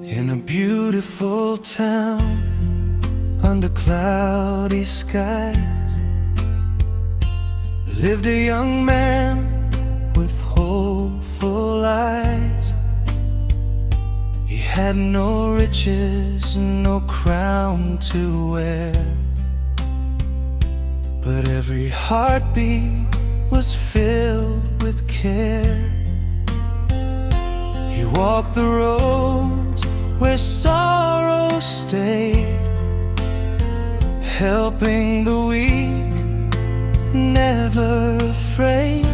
In a beautiful town under cloudy skies lived a young man with hopeful eyes. He had no riches, no crown to wear, but every heartbeat was filled with care. He walked the roads where sorrow stayed, helping the weak, never afraid.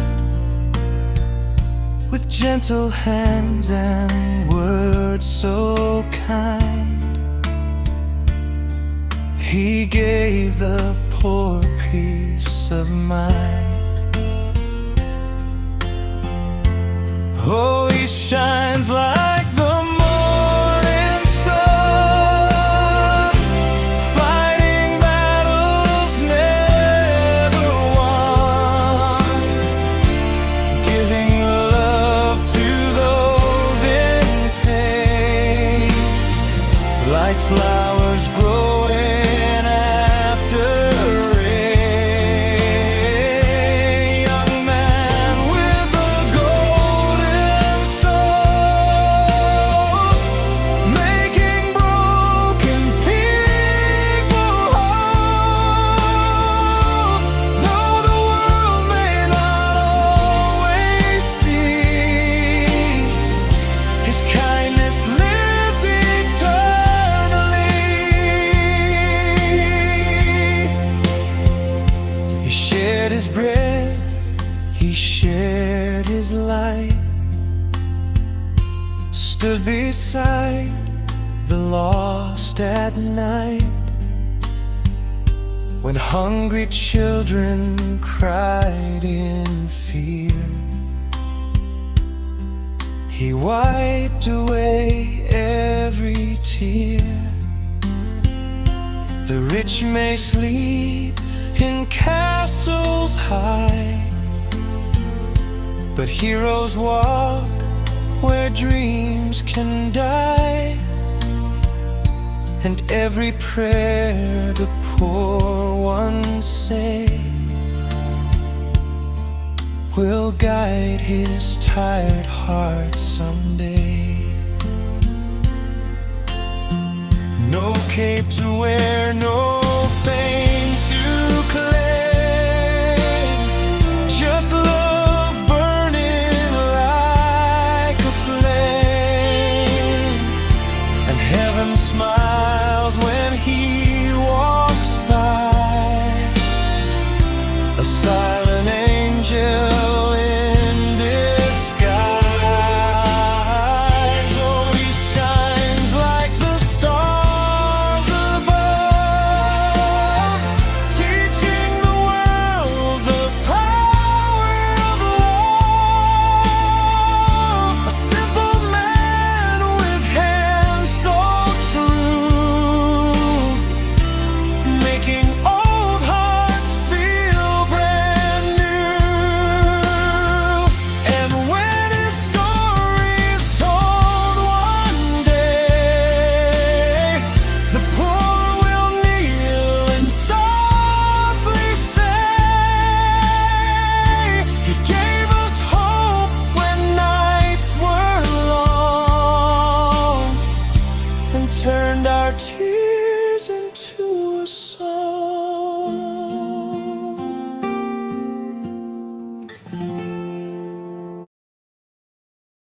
With gentle hands and words so kind, he gave the poor peace of mind. Oh, he shines like the morning sun, fighting battles never won, giving love to those in pain, like flowers growing after rain. Young man with a golden soul, making broken people whole. Though the world may not always see, his kindness lives eternally. He shared his bread, he shared his light, stood beside the lost at night. When hungry children cried in fear, he wiped away every tear. The rich may sleep in castles high, but heroes walk where dreams can die. And every prayer the poor ones say will guide his tired heart someday. No cape to wear, no